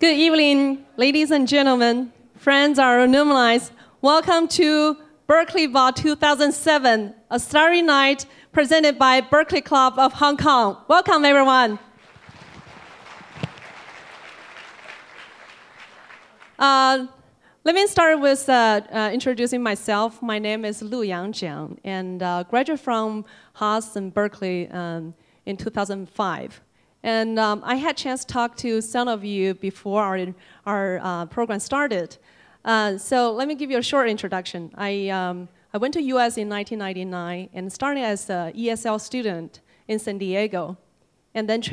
Good evening, ladies and gentlemen, friends, our alumni. Welcome to Berkeley Ball 2007, a Starry Night presented by Berkeley Club of Hong Kong. Welcome, everyone. Let me start with introducing myself. My name is Lu Yangjiang, and graduated from Haas and Berkeley in 2005. And I had a chance to talk to some of you before our program started. So let me give you a short introduction. I went to US in 1999 and started as an ESL student in San Diego, and then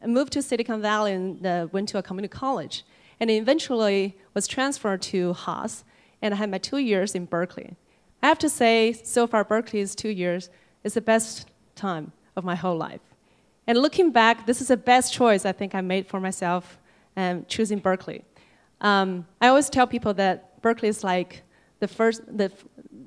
moved to Silicon Valley and went to a community college, and eventually was transferred to Haas, and I had my 2 years in Berkeley. I have to say, so far Berkeley's 2 years is the best time of my whole life. And looking back, this is the best choice I think I made for myself choosing Berkeley. I always tell people that Berkeley is like the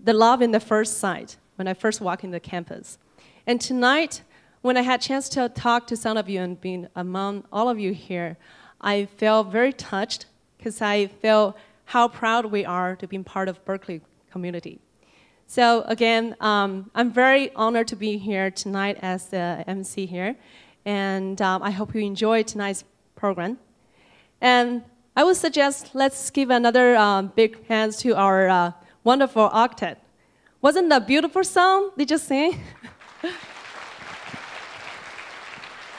love in the first sight when I first walk in the campus. And tonight, when I had a chance to talk to some of you and being among all of you here, I felt very touched because I felt how proud we are to be part of Berkeley community. So again, I'm very honored to be here tonight as the MC here, and I hope you enjoy tonight's program. And I would suggest let's give another big hand to our wonderful Octet. Wasn't that a beautiful song they just sang?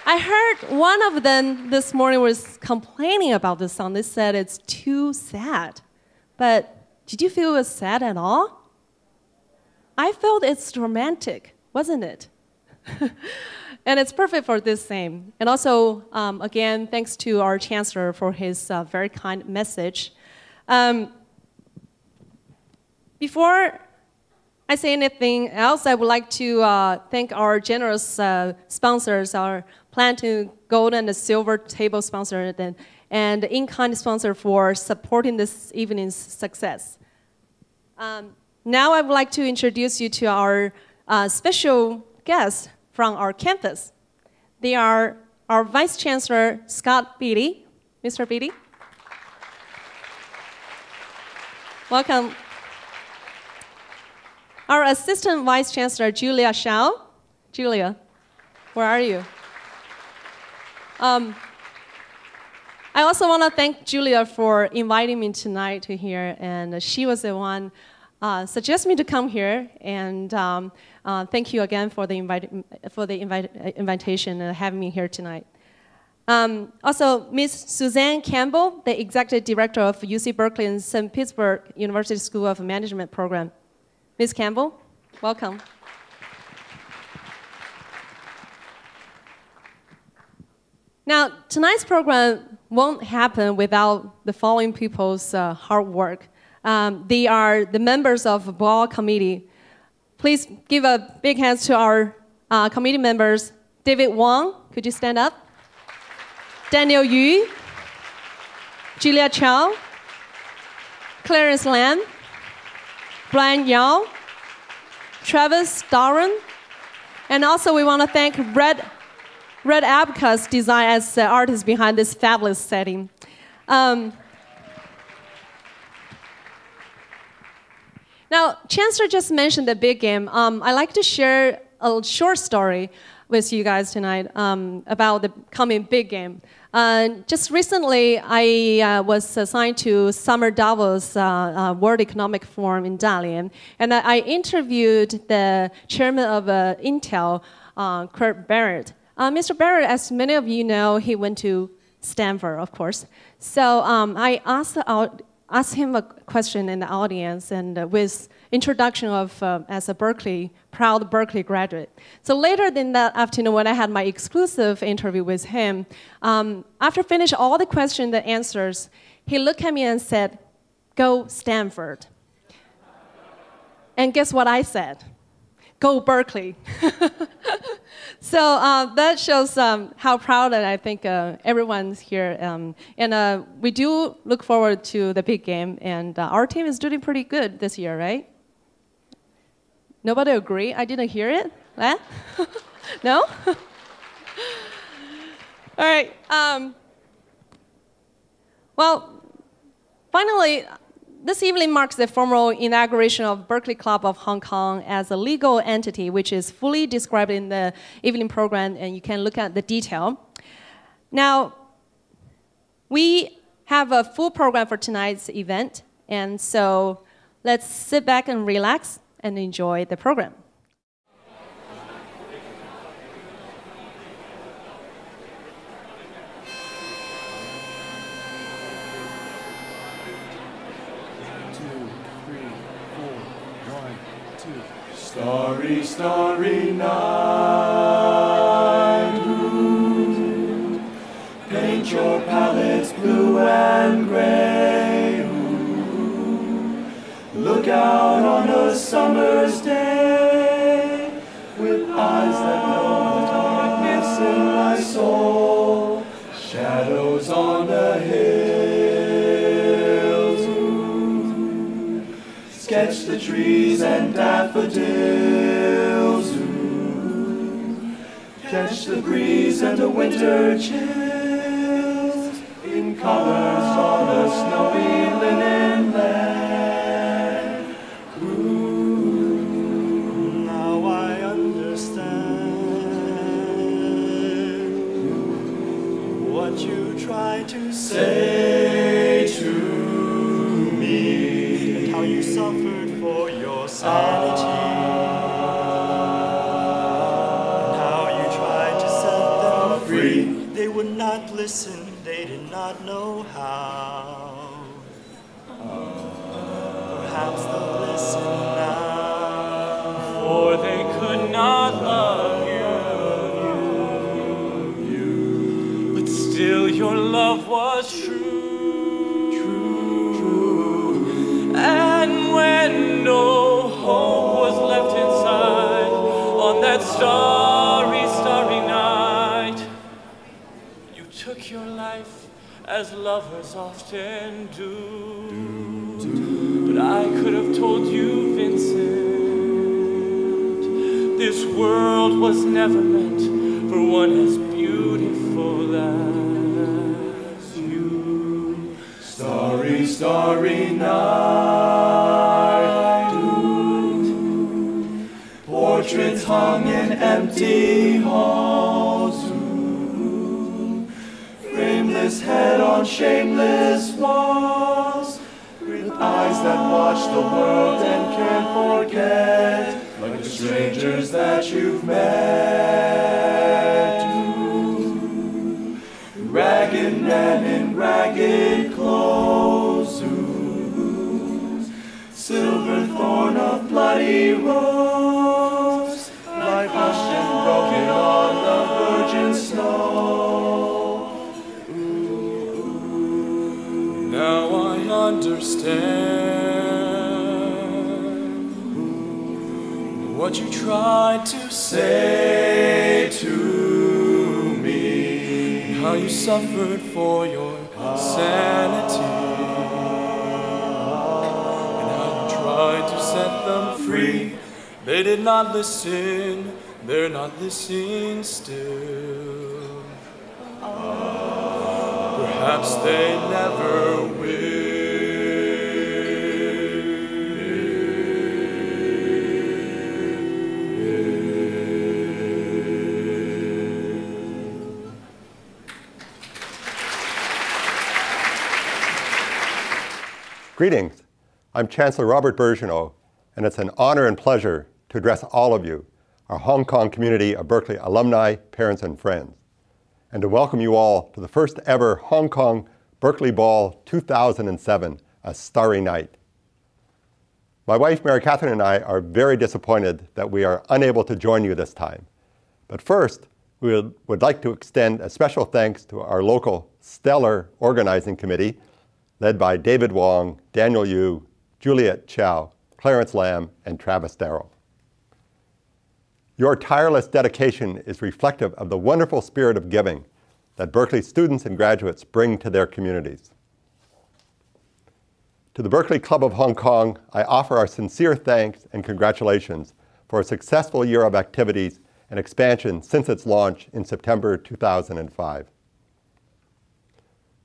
I heard one of them this morning was complaining about this song. They said it's too sad. But did you feel it was sad at all? I felt it's romantic, wasn't it? And it's perfect for this same. And also, again, thanks to our chancellor for his very kind message. Before I say anything else, I would like to thank our generous sponsors, our Platinum, Gold, and Silver table sponsor, and the in-kind sponsor for supporting this evening's success. Now I would like to introduce you to our special guests from our campus. They are our Vice Chancellor, Scott Beatty. Mr. Beatty. Welcome. Our Assistant Vice Chancellor, Julia Shao. Julia, where are you? I also want to thank Julia for inviting me tonight to here, and she was the one suggested me to come here, and thank you again for the invitation and having me here tonight. Also, Ms. Suzanne Campbell, the Executive Director of UC Berkeley and St. Petersburg University School of Management Program. Ms. Campbell, welcome. Now, tonight's program won't happen without the following people's hard work. They are the members of the Ball Committee. Please give a big hand to our committee members. David Wong, could you stand up? Daniel Yu, Julia Chow, Clarence Lam, Brian Yao, Travis Darren, and also we want to thank Red Abacus Design as the artist behind this fabulous setting. Now, Chancellor just mentioned the big game. I'd like to share a short story with you guys tonight about the coming big game. Just recently, I was assigned to Summer Davos World Economic Forum in Dalian, and I interviewed the chairman of Intel, Kurt Barrett. Mr. Barrett, as many of you know, he went to Stanford, of course. So I asked him a question in the audience, and with introduction of as a proud Berkeley graduate. So later in that afternoon, when I had my exclusive interview with him, after finish all the questions and answers, he looked at me and said, "Go Stanford." And guess what I said? Go Berkeley. So that shows how proud I think everyone's here. And we do look forward to the big game. And our team is doing pretty good this year, right? Nobody agree? I didn't hear it? Eh? No? All right. Well, finally, this evening marks the formal inauguration of Berkeley Club of Hong Kong as a legal entity, which is fully described in the evening program, and you can look at the detail. Now, we have a full program for tonight's event, and so let's sit back and relax and enjoy the program. Starry, starry night, ooh. Paint your palettes blue and gray, ooh. Look out on a summer's day, with eyes that know the darkness in my soul, shadows on the hills, ooh. Sketch the trees and daffodils, ooh. Catch the breeze and the winter chills in colors on a snowy linen land. Ooh. Now I understand what you try to say to me, and how you suffered for your sanity. They would not listen, they did not know how. Perhaps they'll listen now, for they could not love you. But still your love was true. And when no hope was left inside on that starry, starry night, took your life as lovers often do. But I could have told you, Vincent, this world was never meant for one as beautiful as you. Starry, starry night, ooh. Portraits hung in empty halls, frameless head on shameless walls, with eyes that watch the world and can't forget, like the strangers that you've met. Ooh. Ragged men in ragged clothes, ooh. Silver thorn of bloody rose, like hushed and broken on the virgin snow. Now I understand what you tried to say to me, how you suffered for your sanity, and how you tried to set them free. They did not listen, they're not listening still. Perhaps they never will. Greetings. I'm Chancellor Robert Bergeneau, and it's an honor and pleasure to address all of you, our Hong Kong community of Berkeley alumni, parents, and friends, and to welcome you all to the first ever Hong Kong Berkeley Ball 2007, a starry night. My wife, Mary Catherine, and I are very disappointed that we are unable to join you this time. But first, we would like to extend a special thanks to our local stellar organizing committee, led by David Wong, Daniel Yu, Juliet Chow, Clarence Lam, and Travis Darrow. Your tireless dedication is reflective of the wonderful spirit of giving that Berkeley students and graduates bring to their communities. To the Berkeley Club of Hong Kong, I offer our sincere thanks and congratulations for a successful year of activities and expansion since its launch in September 2005.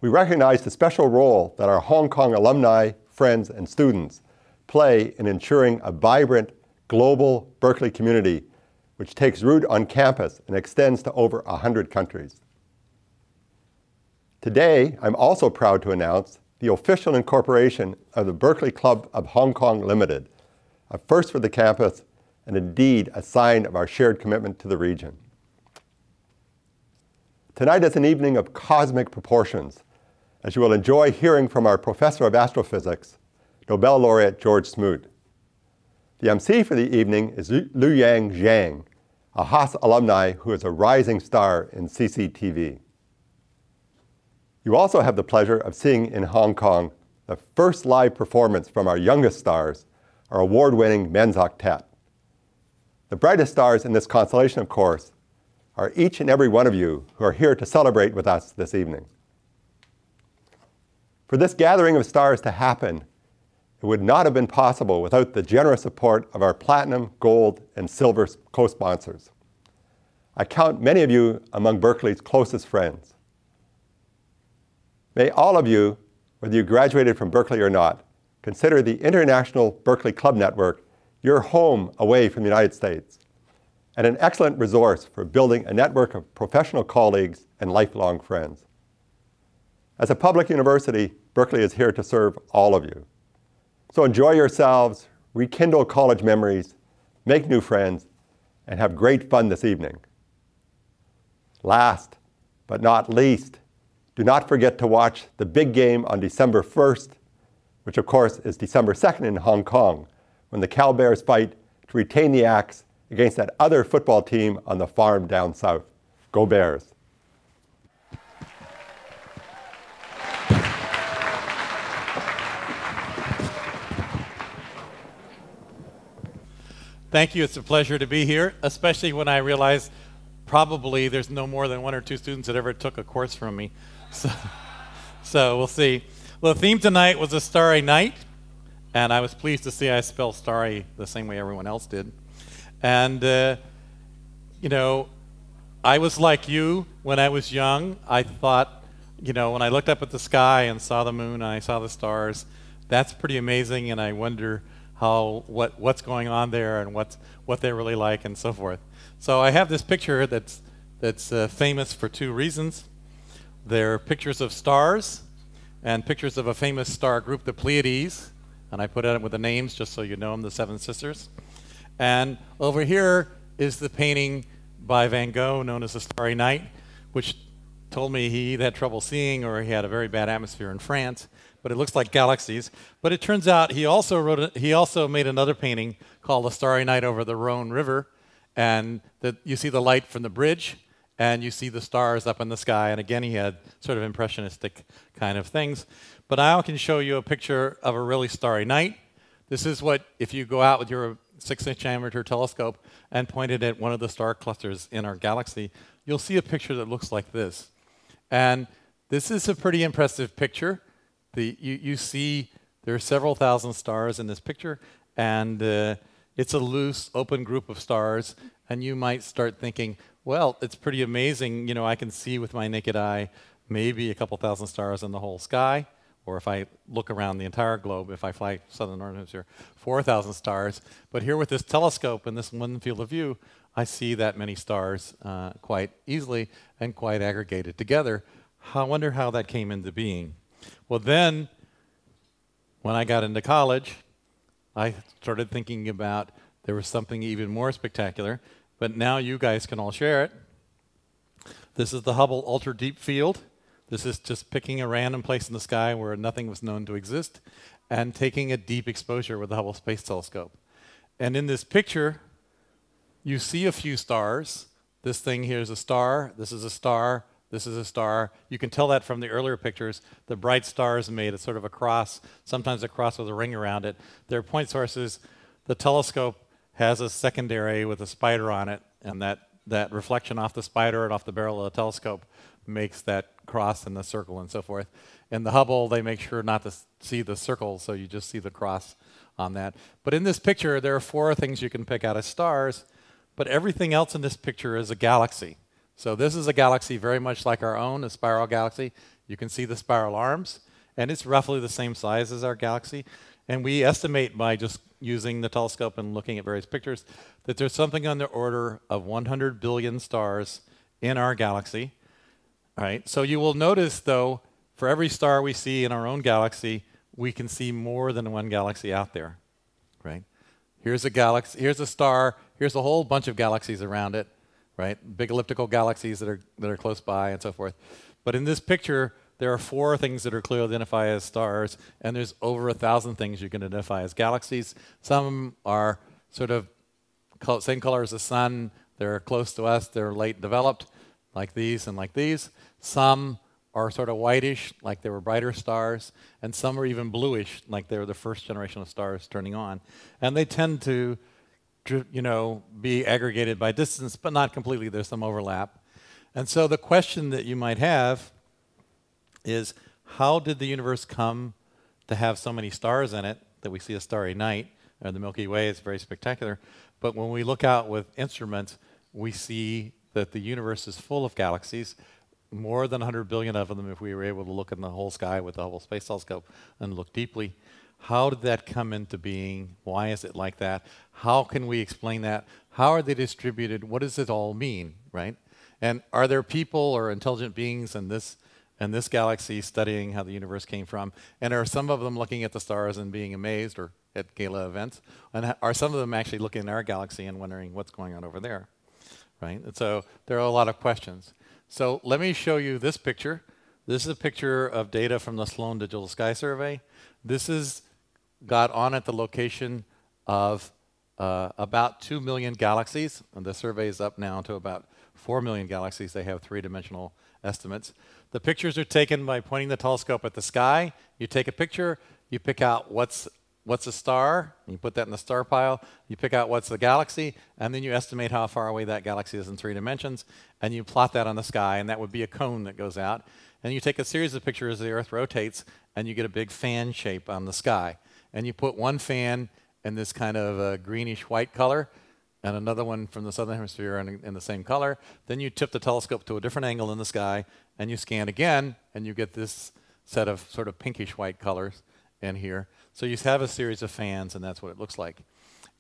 We recognize the special role that our Hong Kong alumni, friends, and students play in ensuring a vibrant, global Berkeley community which takes root on campus and extends to over 100 countries. Today, I'm also proud to announce the official incorporation of the Berkeley Club of Hong Kong Limited, a first for the campus and indeed a sign of our shared commitment to the region. Tonight is an evening of cosmic proportions, as you will enjoy hearing from our professor of astrophysics, Nobel laureate George Smoot. The MC for the evening is Luyang Zhang, a Haas alumni who is a rising star in CCTV. You also have the pleasure of seeing in Hong Kong the first live performance from our youngest stars, our award-winning men's octet. The brightest stars in this constellation, of course, are each and every one of you who are here to celebrate with us this evening. For this gathering of stars to happen, it would not have been possible without the generous support of our platinum, gold, and silver co-sponsors. I count many of you among Berkeley's closest friends. May all of you, whether you graduated from Berkeley or not, consider the International Berkeley Club Network your home away from the United States, and an excellent resource for building a network of professional colleagues and lifelong friends. As a public university, Berkeley is here to serve all of you. So enjoy yourselves, rekindle college memories, make new friends, and have great fun this evening. Last but not least, do not forget to watch the big game on December 1st, which of course is December 2nd in Hong Kong, when the Cal Bears fight to retain the axe against that other football team on the farm down south. Go Bears. Thank you. It's a pleasure to be here, especially when I realize probably there's no more than 1 or 2 students that ever took a course from me. So we'll see. Well, the theme tonight was a starry night, and I was pleased to see I spelled starry the same way everyone else did. And, you know, I was like you when I was young. I thought, you know, when I looked up at the sky and saw the moon and I saw the stars, that's pretty amazing, and I wonder what's going on there and what they're really like and so forth. So I have this picture that's famous for 2 reasons. They're pictures of stars and pictures of a famous star group, the Pleiades, and I put it with the names just so you know them, the 7 sisters. And over here is the painting by Van Gogh known as the Starry Night, which told me he either had trouble seeing or he had a very bad atmosphere in France. But it looks like galaxies. But it turns out he also made another painting called The Starry Night over the Rhone River, and you see the light from the bridge, and you see the stars up in the sky. And again, he had sort of impressionistic kind of things. But I can show you a picture of a really starry night. This is what, if you go out with your 6-inch diameter telescope and point it at one of the star clusters in our galaxy, you'll see a picture that looks like this. And this is a pretty impressive picture. You see there are several thousand stars in this picture, and it's a loose, open group of stars, and you might start thinking, well, it's pretty amazing. You know, I can see with my naked eye maybe a couple thousand stars in the whole sky, or if I look around the entire globe, if I fly southern northern hemisphere, 4,000 stars. But here with this telescope and this one field of view, I see that many stars quite easily and quite aggregated together. I wonder how that came into being. Well, then, when I got into college, I started thinking about there was something even more spectacular, but now you guys can all share it. This is the Hubble Ultra Deep Field. This is just picking a random place in the sky where nothing was known to exist and taking a deep exposure with the Hubble Space Telescope. And in this picture, you see a few stars. This thing here is a star. This is a star. This is a star. You can tell that from the earlier pictures. The bright stars made a sort of a cross, sometimes a cross with a ring around it. They're point sources. The telescope has a secondary with a spider on it, and that reflection off the spider and off the barrel of the telescope makes that cross and the circle and so forth. In the Hubble, they make sure not to see the circle, so you just see the cross on that. But in this picture, there are 4 things you can pick out as stars, but everything else in this picture is a galaxy. So this is a galaxy very much like our own, a spiral galaxy. You can see the spiral arms, and it's roughly the same size as our galaxy. And we estimate by just using the telescope and looking at various pictures that there's something on the order of 100 billion stars in our galaxy. All right. So you will notice, though, for every star we see in our own galaxy, we can see more than one galaxy out there. Right? Here's a galaxy. Here's a star. Here's a whole bunch of galaxies around it. Right? Big elliptical galaxies that are close by and so forth. But in this picture, there are 4 things that are clearly identified as stars, and there's over 1,000 things you can identify as galaxies. Some are sort of same color as the sun. They're close to us. They're late developed, like these and like these. Some are sort of whitish, like they were brighter stars, and some are even bluish, like they were the first generation of stars turning on. And they tend to, be aggregated by distance, but not completely. There's some overlap. And so the question that you might have is, how did the universe come to have so many stars in it that we see a starry night? The Milky Way is very spectacular. But when we look out with instruments, we see that the universe is full of galaxies, more than 100 billion of them if we were able to look in the whole sky with the Hubble Space Telescope and look deeply. How did that come into being? Why is it like that? How can we explain that? How are they distributed? What does it all mean, right? And are there people or intelligent beings in this galaxy studying how the universe came from? And are some of them looking at the stars and being amazed, or at gala events? And are some of them actually looking at our galaxy and wondering what's going on over there, right? And so there are a lot of questions. So let me show you this picture. This is a picture of data from the Sloan Digital Sky Survey. This is got on at the location of about 2 million galaxies. And the survey is up now to about 4 million galaxies. They have 3-dimensional estimates. The pictures are taken by pointing the telescope at the sky. You take a picture, you pick out what's a star, and you put that in the star pile. You pick out what's the galaxy, and then you estimate how far away that galaxy is in 3 dimensions, and you plot that on the sky, and that would be a cone that goes out. And you take a series of pictures as the Earth rotates, and you get a big fan shape on the sky. And you put one fan in this kind of greenish-white color, and another one from the southern hemisphere in the same color. Then you tip the telescope to a different angle in the sky, and you scan again, and you get this set of sort of pinkish-white colors in here. So you have a series of fans, and that's what it looks like.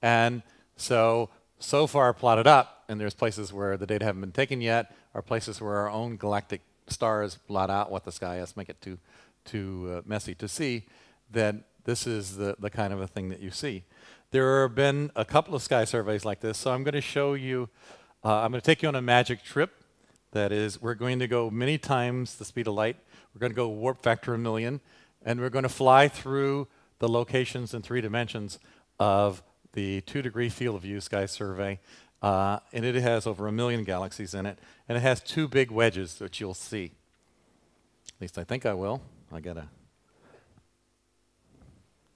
And so far plotted up, and there's places where the data haven't been taken yet, or places where our own galactic stars blot out what the sky is, make it too messy to see, then this is the kind of a thing that you see. There have been a couple of sky surveys like this, so I'm going to show you, I'm going to take you on a magic trip. That is, we're going to go many times the speed of light. We're going to go warp factor 1,000,000, and we're going to fly through the locations in 3 dimensions of the 2-degree field of view sky survey. And it has over 1 million galaxies in it, and it has 2 big wedges that you'll see. At least I think I will. I got to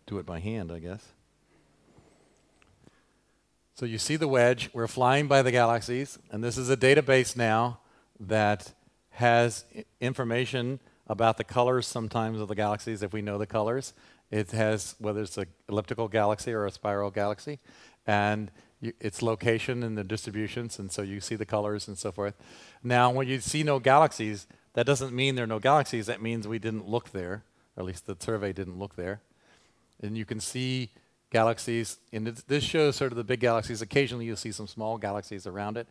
do it by hand, I guess. So you see the wedge. We're flying by the galaxies, and this is a database now that has information about the colors sometimes of the galaxies if we know the colors. It has whether it's an elliptical galaxy or a spiral galaxy, and its location and the distributions, and so you see the colors and so forth. Now, when you see no galaxies, that doesn't mean there are no galaxies. That means we didn't look there, or at least the survey didn't look there. And you can see galaxies, and this shows sort of the big galaxies. Occasionally you'll see some small galaxies around it,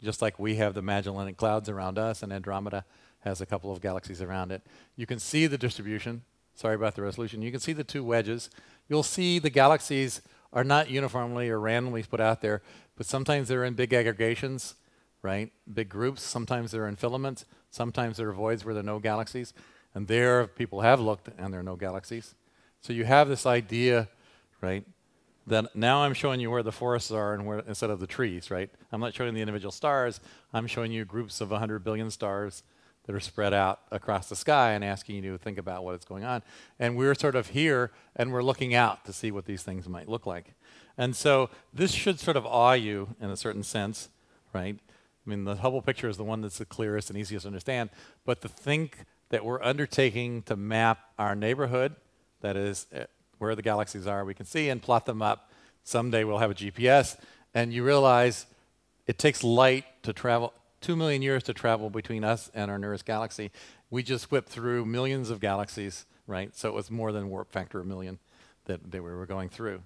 just like we have the Magellanic Clouds around us, and Andromeda has a couple of galaxies around it. You can see the distribution. Sorry about the resolution. You can see the 2 wedges. You'll see the galaxies are not uniformly or randomly put out there, but sometimes they're in big aggregations, right? Big groups. Sometimes they're in filaments. Sometimes there are voids where there are no galaxies. And there people have looked and there are no galaxies. So you have this idea, right? That now I'm showing you where the forests are and where, instead of the trees, right? I'm not showing the individual stars. I'm showing you groups of 100 billion stars that are spread out across the sky and asking you to think about what is going on. And we're sort of here, and we're looking out to see what these things might look like. And so this should sort of awe you in a certain sense, right? I mean, the Hubble picture is the one that's the clearest and easiest to understand. But to think that we're undertaking to map our neighborhood, that is, where the galaxies are, we can see and plot them up. Someday we'll have a GPS, and you realize it takes light to travel, 2 million years to travel between us and our nearest galaxy. We just whipped through millions of galaxies right? So it was more than warp factor 1,000,000 that we were going through.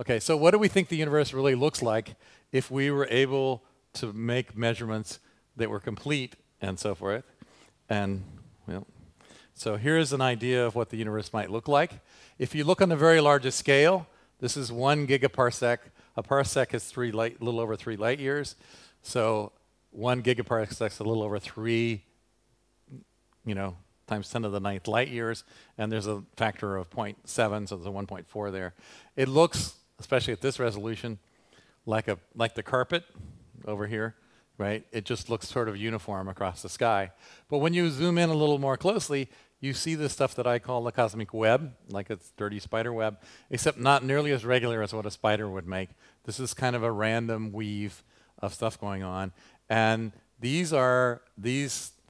Okay, so what do we think the universe really looks like if we were able to make measurements that were complete and so forth? And, well, so here's an idea of what the universe might look like. If you look on the very largest scale, this is 1 gigaparsec. A parsec is a little over 3 light years. So 1 gigaparsec is a little over 3, times 10 to the 9th light years, and there's a factor of 0.7, so there's a 1.4 there. It looks, especially at this resolution, like the carpet over here, right? It just looks sort of uniform across the sky. But when you zoom in a little more closely, you see the stuff that I call the cosmic web, like it's dirty spider web, except not nearly as regular as what a spider would make. This is kind of a random weave of stuff going on. And these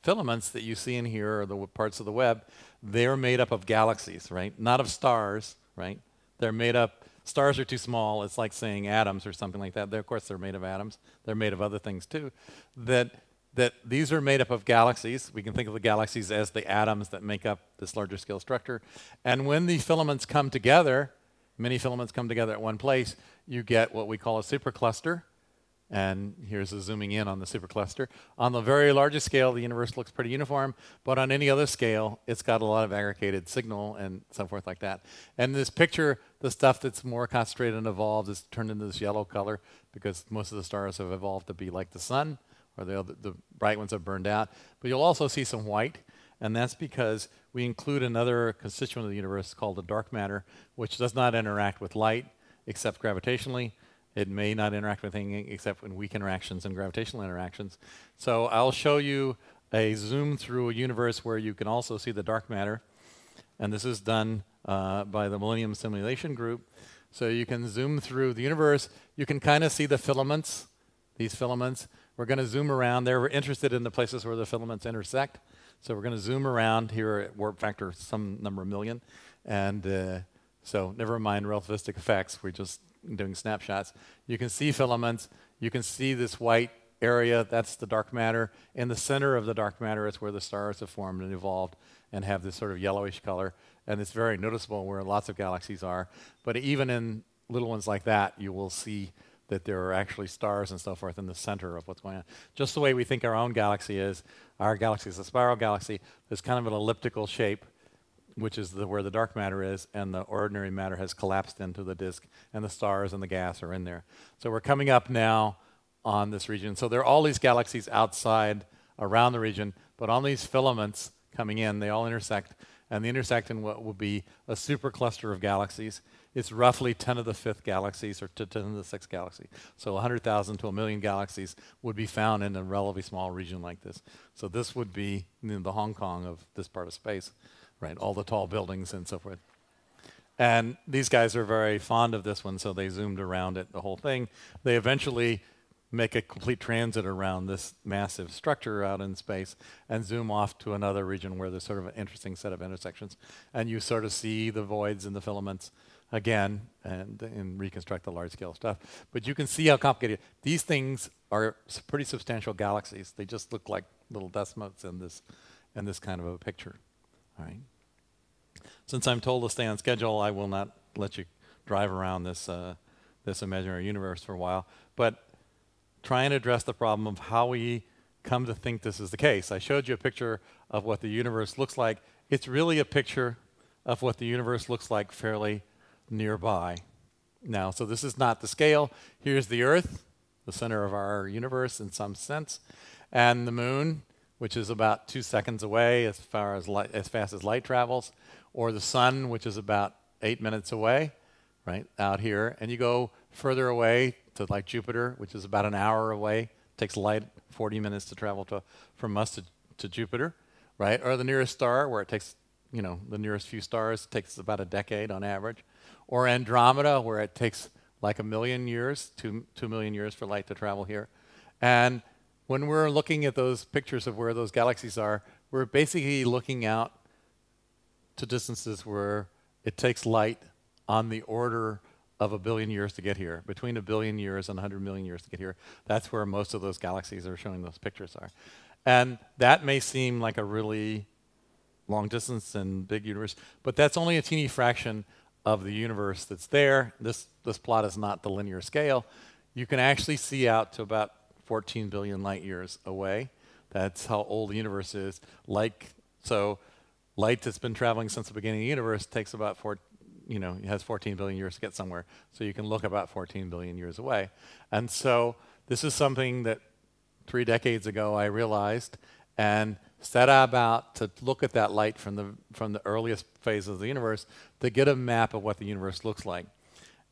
filaments that you see in here, are the parts of the web, they're made up of galaxies, right? Not of stars, right? They're made up, stars are too small. It's like saying atoms or something like that. Of course, they're made of atoms. They're made of other things too. That these are made up of galaxies. We can think of the galaxies as the atoms that make up this larger scale structure. And when the filaments come together, many filaments come together at one place, you get what we call a supercluster. And here's a zooming in on the supercluster. On the very largest scale, the universe looks pretty uniform, but on any other scale, it's got a lot of aggregated signal and so forth like that. And this picture, the stuff that's more concentrated and evolved is turned into this yellow color because most of the stars have evolved to be like the sun, or the bright ones have burned out. But you'll also see some white, and that's because we include another constituent of the universe called the dark matter, which does not interact with light except gravitationally. It may not interact with anything except in weak interactions and gravitational interactions. So I'll show you a zoom through a universe where you can also see the dark matter. And this is done by the Millennium Simulation Group. So you can zoom through the universe. You can kind of see the filaments, these filaments. We're going to zoom around. They're interested in the places where the filaments intersect. So we're going to zoom around here at warp factor some number of million. And so never mind relativistic effects. We're just doing snapshots. You can see filaments. You can see this white area. That's the dark matter. In the center of the dark matter is where the stars have formed and evolved and have this sort of yellowish color. And it's very noticeable where lots of galaxies are. But even in little ones like that, you will see that there are actually stars and so forth in the center of what's going on. Just the way we think our own galaxy is. Our galaxy is a spiral galaxy. There's kind of an elliptical shape, which is where the dark matter is, and the ordinary matter has collapsed into the disk, and the stars and the gas are in there. So we're coming up now on this region. So there are all these galaxies outside around the region, but on these filaments coming in, they all intersect, and they intersect in what will be a supercluster of galaxies. It's roughly 10 to the 5th galaxies, or 10 to the 6th galaxy. So 100,000 to 1,000,000 galaxies would be found in a relatively small region like this. So this would be the Hong Kong of this part of space. Right, all the tall buildings and so forth. And these guys are very fond of this one, so they zoomed around it, the whole thing. They eventually make a complete transit around this massive structure out in space and zoom off to another region where there's sort of an interesting set of intersections. And you sort of see the voids and the filaments again and reconstruct the large-scale stuff. But you can see how complicated. These things are pretty substantial galaxies. They just look like little dust motes in this kind of a picture. All right. Since I'm told to stay on schedule, I will not let you drive around this imaginary universe for a while, but try and address the problem of how we come to think this is the case. I showed you a picture of what the universe looks like. It's really a picture of what the universe looks like fairly nearby. Now, so this is not the scale. Here's the Earth, the center of our universe in some sense, and the moon, which is about 2 seconds away as fast as light travels, or the sun, which is about 8 minutes away, right, out here. And you go further away to like Jupiter, which is about an hour away. It takes light 40 minutes to travel from us to Jupiter, right? Or the nearest star, where it takes, the nearest few stars takes about a decade on average. Or Andromeda, where it takes like 1 million years, 2 million years for light to travel here. And when we're looking at those pictures of where those galaxies are, we're basically looking out to distances where it takes light on the order of 1 billion years to get here, between 1 billion years and 100 million years to get here. That's where most of those galaxies are showing those pictures are. And that may seem like a really long distance and big universe, but that's only a teeny fraction of the universe that's there. This plot is not the linear scale. You can actually see out to about 14 billion light years away. That's how old the universe is. So light that's been traveling since the beginning of the universe takes about it has 14 billion years to get somewhere. So you can look about 14 billion years away. And so this is something that 3 decades ago I realized and set about to look at that light from the earliest phase of the universe to get a map of what the universe looks like.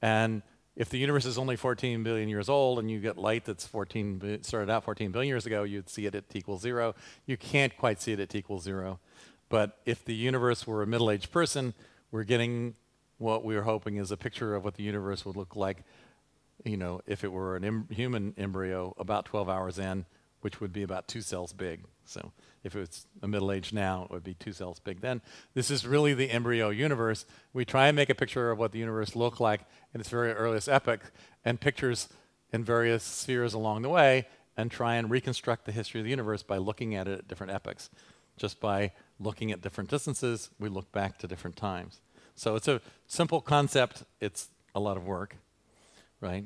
And if the universe is only 14 billion years old and you get light that's started out 14 billion years ago, you'd see it at t equals 0. You can't quite see it at t equals 0. But if the universe were a middle-aged person, we're getting what we were hoping is a picture of what the universe would look like, if it were an human embryo about 12 hours in, which would be about 2 cells big. So if it's a middle age now, it would be 2 cells big then. This is really the embryo universe. We try and make a picture of what the universe looked like in its very earliest epoch, and pictures in various spheres along the way, and try and reconstruct the history of the universe by looking at it at different epochs. Just by looking at different distances, we look back to different times. So it's a simple concept. It's a lot of work, right?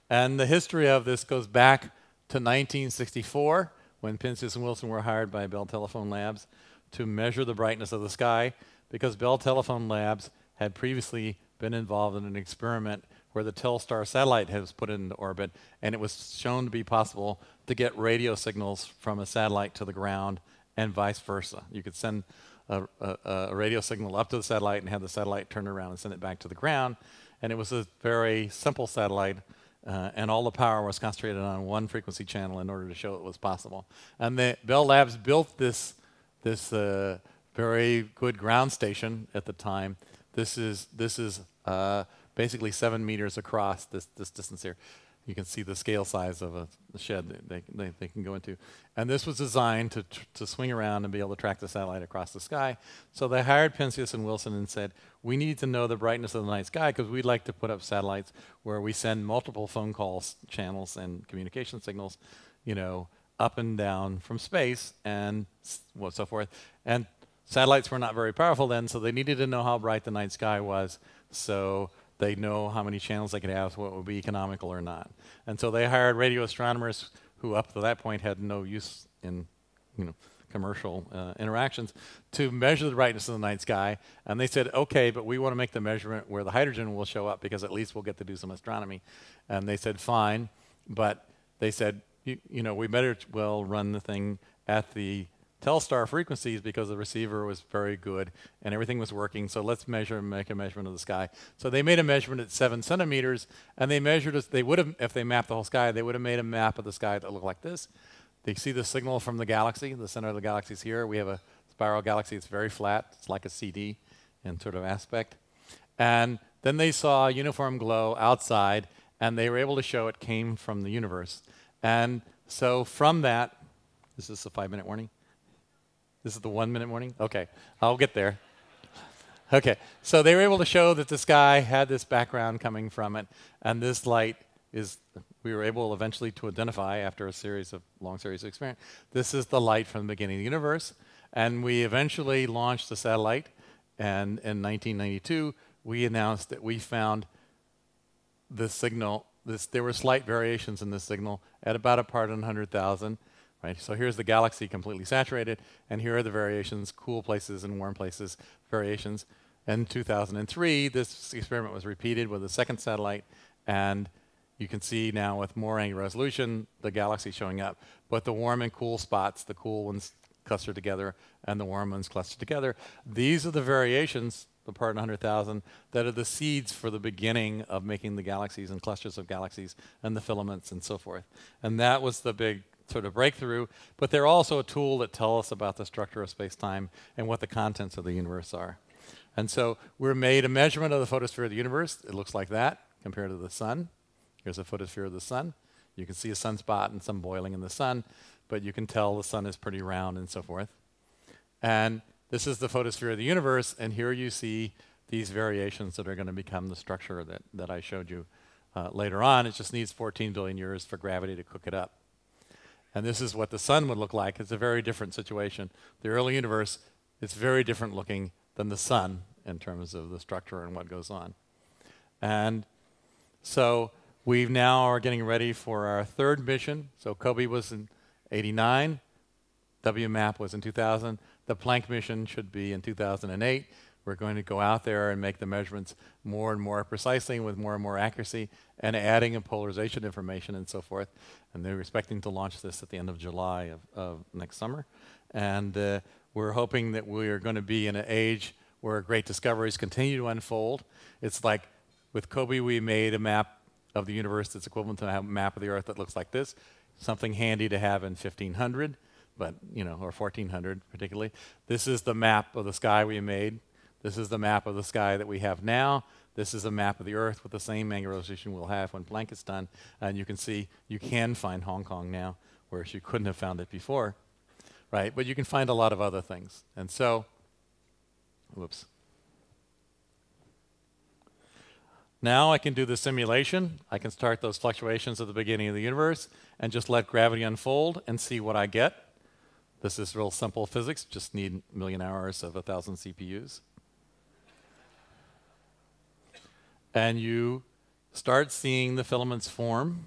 And the history of this goes back to 1964, when Penzias and Wilson were hired by Bell Telephone Labs to measure the brightness of the sky, because Bell Telephone Labs had previously been involved in an experiment where the Telstar satellite was put into orbit, and it was shown to be possible to get radio signals from a satellite to the ground and vice versa. You could send a radio signal up to the satellite and have the satellite turn around and send it back to the ground. And it was a very simple satellite, and all the power was concentrated on one frequency channel in order to show it was possible. And the Bell Labs built this very good ground station at the time. This is basically 7 meters across, this distance here. You can see the scale size of the shed that they can go into. And this was designed to swing around and be able to track the satellite across the sky. So they hired Penzias and Wilson and said, we need to know the brightness of the night sky because we'd like to put up satellites where we send multiple phone calls, channels, and communication signals, up and down from space and so forth. And satellites were not very powerful then, so they needed to know how bright the night sky was. So they know how many channels they could have, what would be economical or not. And so they hired radio astronomers who up to that point had no use in commercial interactions to measure the brightness of the night sky. And they said, okay, but we want to make the measurement where the hydrogen will show up because at least we'll get to do some astronomy. And they said, fine. But they said, we better well run the thing at the Telstar frequencies because the receiver was very good and everything was working. So let's make a measurement of the sky. So they made a measurement at 7 centimeters, and they measured they would have, if they mapped the whole sky, they would have made a map of the sky that looked like this. They see the signal from the galaxy. The center of the galaxy is here. We have a spiral galaxy. It's very flat. It's like a CD in sort of aspect. And then they saw a uniform glow outside, and they were able to show it came from the universe. And so from that, is this a 5-minute warning? This is the 1-minute warning? Okay, I'll get there. Okay, so they were able to show that the sky had this background coming from it, and this light we were able eventually to identify after a long series of experiments. This is the light from the beginning of the universe, and we eventually launched the satellite, and in 1992, we announced that we found this signal. There were slight variations in this signal at about a part in 100,000. Right, so here's the galaxy completely saturated, and here are the variations, cool places and warm places, variations. In 2003, this experiment was repeated with a second satellite, and you can see now with more angular resolution, the galaxy showing up. But the warm and cool spots, the cool ones cluster together, and the warm ones cluster together. These are the variations, the part in 100,000, that are the seeds for the beginning of making the galaxies and clusters of galaxies and the filaments and so forth. And that was the big sort of breakthrough, but they're also a tool that tell us about the structure of space-time and what the contents of the universe are. And so we made a measurement of the photosphere of the universe. It looks like that compared to the sun. Here's a photosphere of the sun. You can see a sunspot and some boiling in the sun, but you can tell the sun is pretty round and so forth. And this is the photosphere of the universe, and here you see these variations that are going to become the structure that I showed you later on. It just needs 14 billion years for gravity to cook it up. And this is what the sun would look like. It's a very different situation. The early universe it's very different looking than the sun in terms of the structure and what goes on. And so we now are getting ready for our third mission. So COBE was in '89, WMAP was in 2000. The Planck mission should be in 2008. We're going to go out there and make the measurements more and more precisely and with more and more accuracy and adding in polarization information and so forth. And they're expecting to launch this at the end of July of next summer. And we're hoping that we are going to be in an age where great discoveries continue to unfold. It's like with COBE, we made a map of the universe that's equivalent to a map of the Earth that looks like this, something handy to have in 1500, but or 1400 particularly. This is the map of the sky we made. This is the map of the sky that we have now. This is a map of the Earth with the same angular resolution we'll have when Planck is done. And you can see you can find Hong Kong now, whereas you couldn't have found it before, right? But you can find a lot of other things. And so, whoops. Now I can do the simulation. I can start those fluctuations at the beginning of the universe and just let gravity unfold and see what I get. This is real simple physics, just need a million hours of 1,000 CPUs. And you start seeing the filaments form.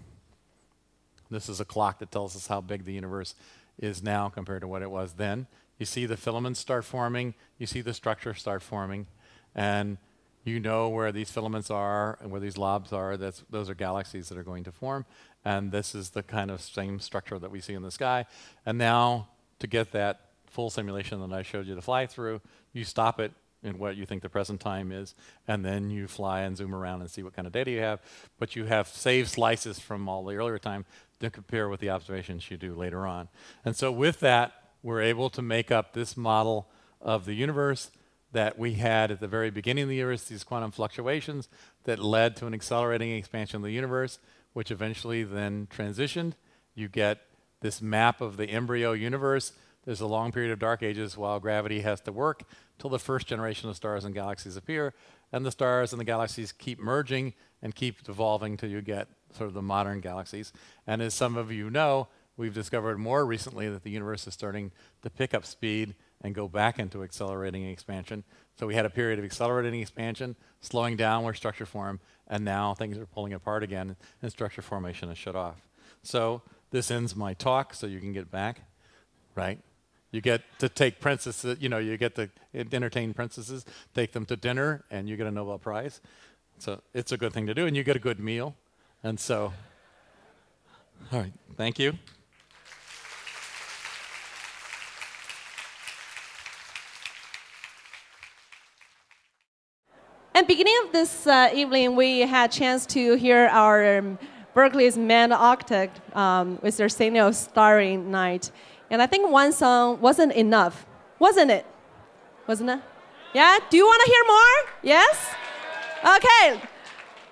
This is a clock that tells us how big the universe is now compared to what it was then. You see the filaments start forming, you see the structure start forming, and you know where these filaments are and where these lobes are. Those are galaxies that are going to form. And this is the kind of same structure that we see in the sky. And now, to get that full simulation that I showed you to fly through, you stop it in what you think the present time is, and then you fly and zoom around and see what kind of data you have. But you have saved slices from all the earlier time to compare with the observations you do later on. And so with that, we're able to make up this model of the universe that we had at the very beginning of the universe, these quantum fluctuations that led to an accelerating expansion of the universe, which eventually then transitioned. You get this map of the embryo universe. There's a long period of dark ages while gravity has to work till the first generation of stars and galaxies appear, and the stars and the galaxies keep merging and keep evolving till you get sort of the modern galaxies. And as some of you know, we've discovered more recently that the universe is starting to pick up speed and go back into accelerating expansion. So we had a period of accelerating expansion, slowing down where structure formed, and now things are pulling apart again and structure formation is shut off. So this ends my talk, so you can get back, right? You get to take princesses, you get to entertain princesses, take them to dinner, and you get a Nobel Prize. So it's a good thing to do, and you get a good meal. And so, all right, thank you. And beginning of this evening, we had a chance to hear our Berkeley's main octet with their signal Starry Night. And I think one song wasn't enough, wasn't it? Wasn't it? Yeah? Do you want to hear more? Yes? Okay.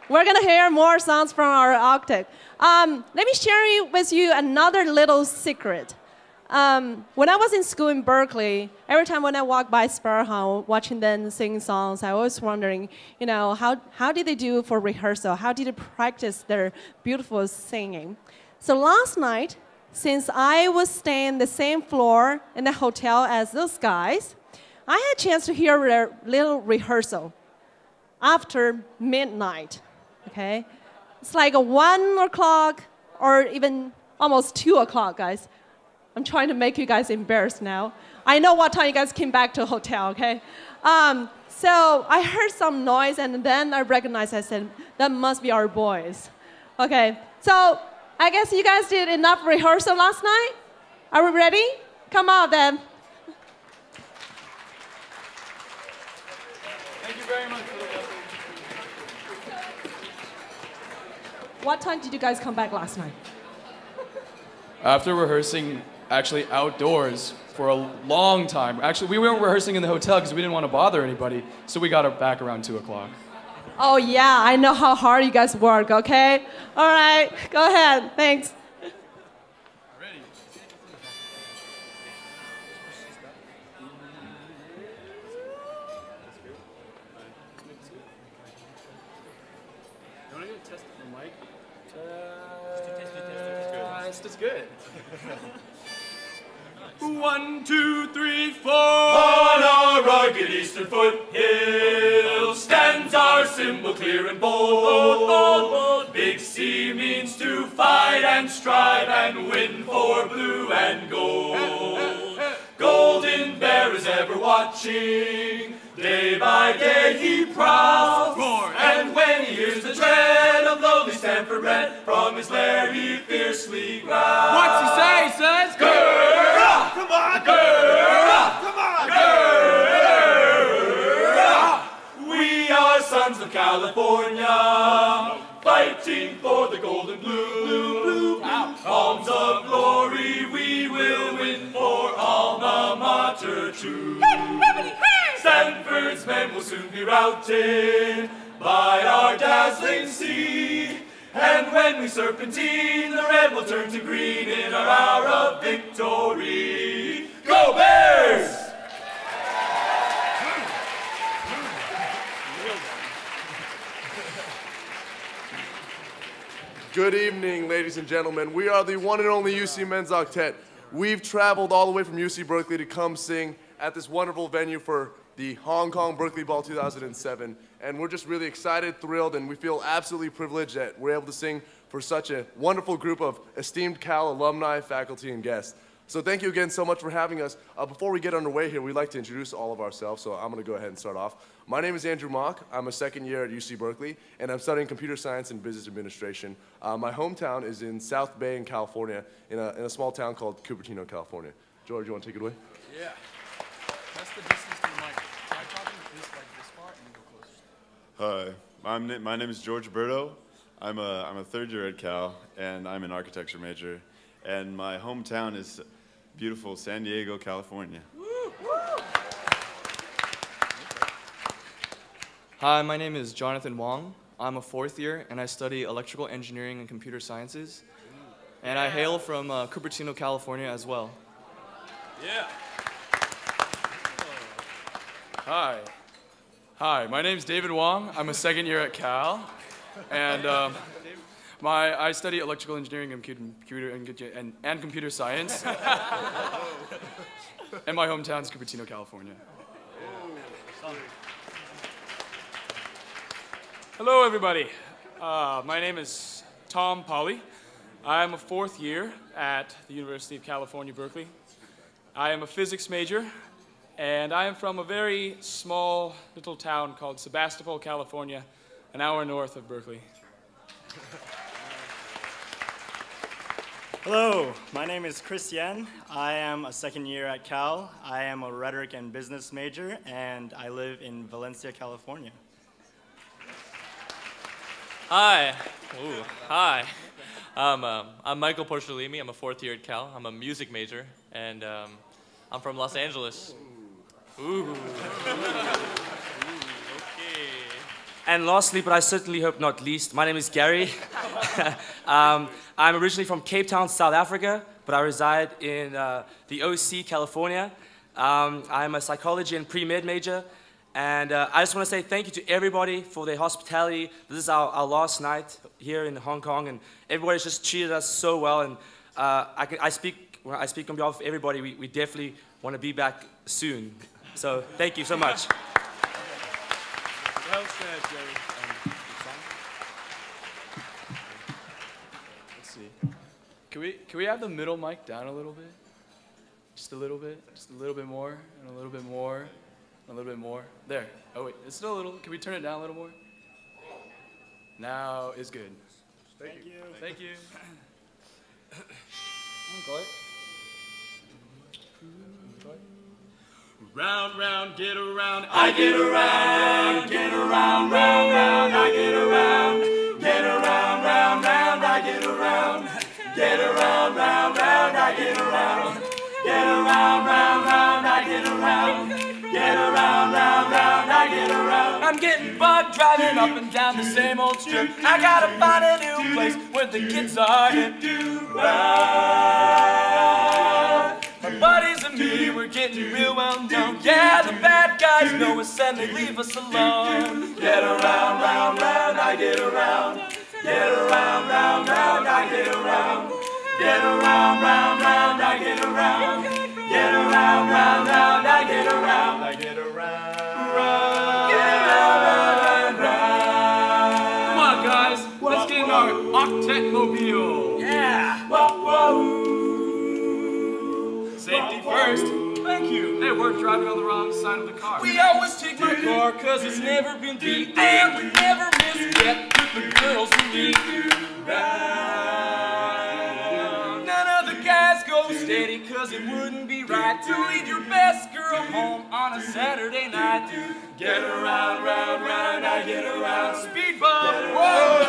We're going to hear more songs from our octet. Let me share with you another little secret. When I was in school in Berkeley, every time when I walk by Sparrow, watching them sing songs, I was wondering, how did they do for rehearsal? How did they practice their beautiful singing? So last night, since I was staying the same floor in the hotel as those guys, I had a chance to hear their little rehearsal after midnight, okay? It's like 1 o'clock or even almost 2 o'clock, guys. I'm trying to make you guys embarrassed now. I know what time you guys came back to the hotel, okay? So I heard some noise, and then I recognized, I said, that must be our boys. Okay, so I guess you guys did enough rehearsal last night? Are we ready? Come on, then. Thank you very much. What time did you guys come back last night? After rehearsing actually outdoors for a long time. Actually, we weren't rehearsing in the hotel because we didn't want to bother anybody, so we got back around 2 o'clock. Oh, yeah, I know how hard you guys work, okay? All right, go ahead. Thanks. Ready? You want to test the mic? It's good. 1, 2, 3, 4. On our rugged eastern foothill stands our symbol clear and bold. Big C means to fight and strive and win for blue and gold. Golden Bear is ever watching, day by day he prowls. And when he hears the tread of lowly Stanford Red, from his lair he fiercely growls. What's he say? He says, "Grrrr! Come on! Grrrr! Come on! Grrrr! We are sons of California, fighting for the golden blue. Palms of glory we will win for alma mater true. Stanford's men will soon be routed by our dazzling sea. And when we serpentine, the red will turn to green in our hour of victory. Go Bears! Good evening, ladies and gentlemen. We are the one and only UC Men's Octet. We've traveled all the way from UC Berkeley to come sing at this wonderful venue for the Hong Kong Berkeley Ball 2007. And we're just really excited, thrilled, and we feel absolutely privileged that we're able to sing for such a wonderful group of esteemed Cal alumni, faculty, and guests. So thank you again so much for having us. Before we get underway here, we'd like to introduce all of ourselves, so I'm going to go ahead and start off. My name is Andrew Mock. I'm a second year at UC Berkeley, and I'm studying computer science and business administration. My hometown is in South Bay in California, in a small town called Cupertino, California. George, you want to take it away? yeah. That's the distance to the mic. Try talking this far and go closer. Hi, my name is George Berto. I'm a third year at Cal, and I'm an architecture major. And my hometown is beautiful San Diego, California. Hi, my name is Jonathan Wong. I'm a fourth year, and I study electrical engineering and computer sciences. And I hail from Cupertino, California as well. Yeah. Hi, my name's David Wong. I'm a second year at Cal, and I study electrical engineering and computer science. And my hometown's Cupertino, California. Hello, everybody. My name is Tom Polly. I'm a fourth year at the University of California, Berkeley. I am a physics major, and I am from a very small little town called Sebastopol, California, an hour north of Berkeley. Hello, my name is Chris Yen. I am a second year at Cal. I am a rhetoric and business major, and I live in Valencia, California. Hi. Ooh, hi. I'm Michael Porcellini. I'm a fourth year at Cal. I'm a music major, and I'm from Los Angeles. Ooh. Okay. And lastly, but I certainly hope not least, my name is Gary. I'm originally from Cape Town, South Africa, but I reside in the OC, California. I'm a psychology and pre-med major. And I just want to say thank you to everybody for their hospitality. This is our last night here in Hong Kong, and everybody's just treated us so well. And when I speak on behalf of everybody, we definitely want to be back soon. So thank you so much. Well said, Jerry. Let's see. Can we have the middle mic down a little bit? Just a little bit. Just a little bit more, and a little bit more. A little bit more. There. Oh wait, it's still a little. Can we turn it down a little more? Now is good. Thank you. Thank you. Round, round, get around. I get around, get around, round, round. I get around, get around, round, round. I get around, get around, round, round. I get around, get around, round, round. I get around. Get around, round, round, I get around. I'm getting bugged driving up and down the same old strip. I gotta find a new place where the kids are hip. My buddies and me, we're getting real well known. Yeah, the bad guys know us and they leave us alone. Get around, round, round, I get around. Get around, round, round, I get around. Get around, round, round, I get around. Get Oldsmobile. Yeah! Whoa, whoa. Safety first. Thank you. Hey, we're driving on the wrong side of the car. We always take my car cause it's never been beat. And we never miss yet with the girls we meet. None of the guys go steady cause it wouldn't be right to lead your best girl home on a Saturday night. Get around, round, round, I get around. Speed bump, Whoa,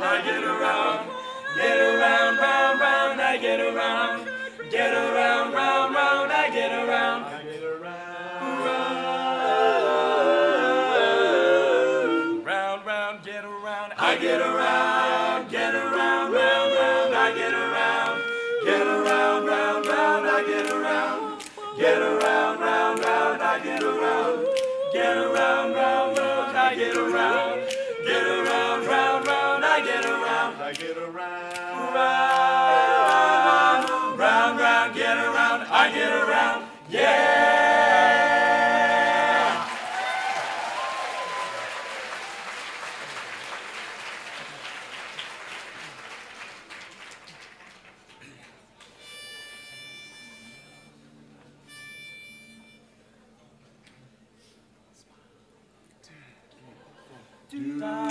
I get around. Get around, round, round, I get around. Get around, round, round, I get around. I get around. round, round, get around. I get around, get around, round, round, I get around. Get around, round, round, I get around. Get around, round, round, I get around. Get around, round, round, I get around. Get around, round, round, I get around. I get around. Round, round, get around, I get around. Yeah! Do da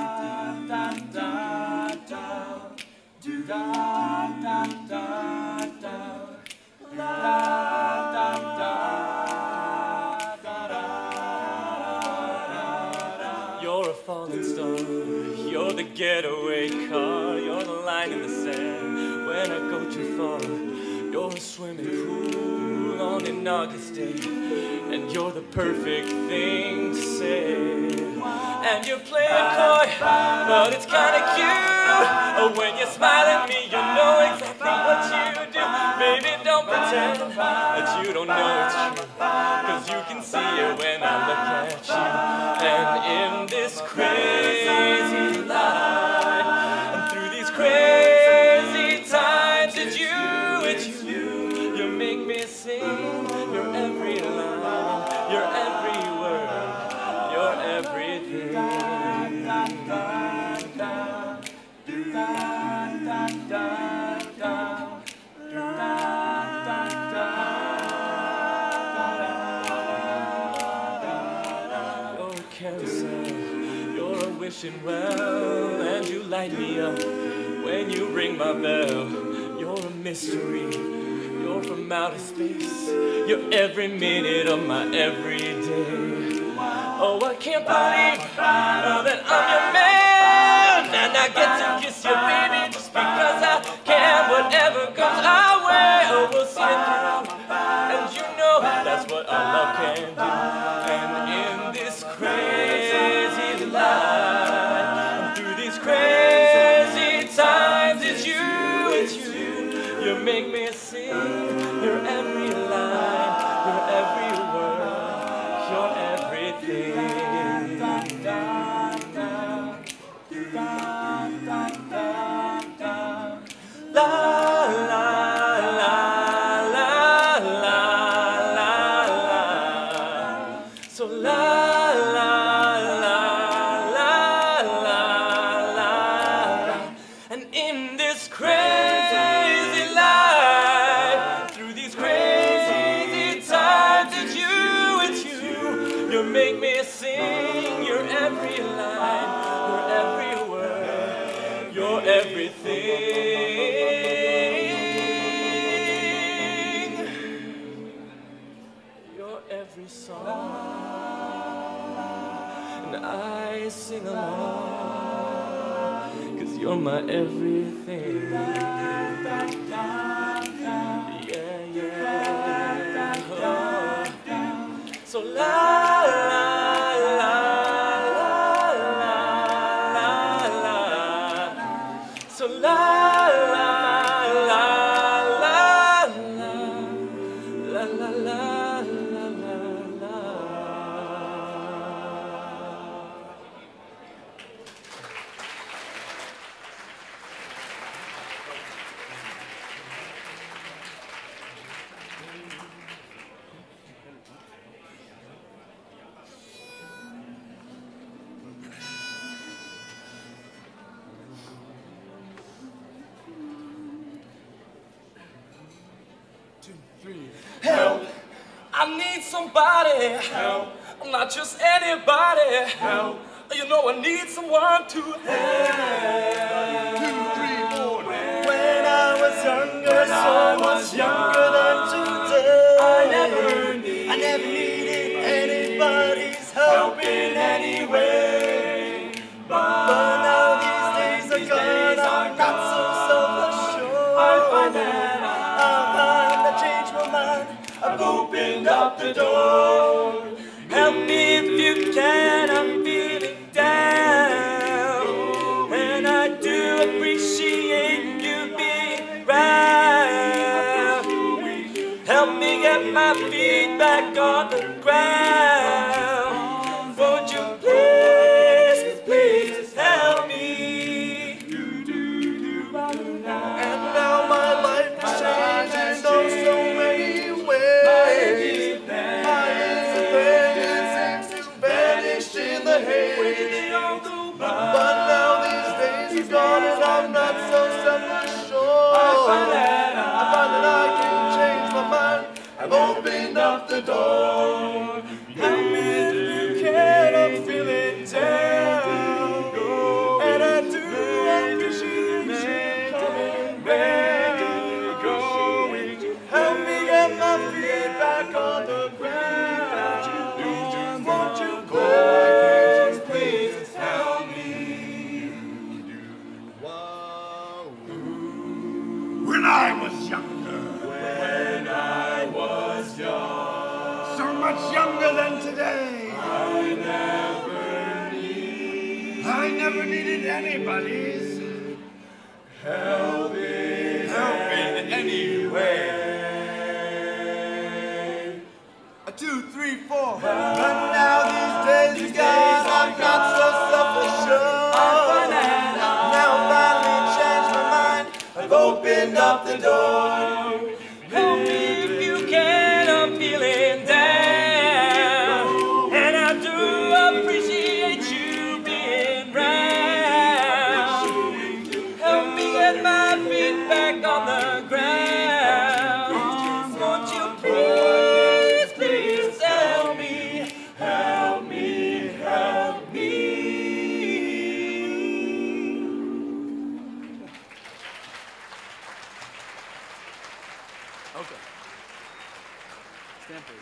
da da da. Do da da da da. La da da da da. You're a falling star. You're the getaway car. You're the line in the sand. When I go too far, you're a swimming pool on an August day, and you're the perfect thing to say. And you're playing coy, but it's kinda cute. Oh, when you smile at me, you know exactly what you do. Baby, don't pretend that you don't know it's true, cause you can see it when I look at you. And in this crazy life, and through these crazy times, it's you, you make me sing. Your every line, your every word, your everything. You're a carousel, you're a wishing well, and you light me up when you ring my bell. You're a mystery, you're from outer space, you're every minute of my everyday. Oh, I can't believe that I'm your man, and I get to kiss you, baby, just because I can. Whatever comes our way, oh, we'll see it through, and you know that's what our love can do. And in this crazy life, and through these crazy times, it's you, you make me sing. Your every line, your every word, your everything. La la la la la la la. So la la la la la la. And in this crazy life, through these crazy times, it's you, you make me sing. Your every line, your every word, your everything. Your every song, and I sing along, 'cause you're my everything. Yeah, yeah. Oh. So la la la la la la la. So la la la la la la la la la la. three. Help! I need somebody. Help! Not just anybody. Help! You know I need someone to help. 2, 3, 4. When I was younger, so much younger than today, I never needed anybody's help in any way. But now these days are gone, I'm not so self-assured. I changed my mind, I've opened up the door. Help me if you can, I'm feeling down. And I do appreciate you being around. Help me get my feet back on the ground. Won't you please, please help me? And now my life has changed in so many ways. My independence seems to vanish in the haze. But now these days are gone and I'm not so self-assured. I find that I can change my mind. I've opened up the door. Help me if you can, I'm feeling down. And I do appreciate you coming back. Help me get my feet back on the ground. Won't you please help me? When I was younger, so much younger than today, I never needed anybody's help in any way. 2, 3, 4. But now these days are gone, I'm not so self-assured. Now I finally changed my mind, I've opened up the door. Help me if you can, I'm feeling down. And I do appreciate you being round. Help me get my feet back on the ground. Won't you please, please help me? Help me, help me. Okay. Stanford.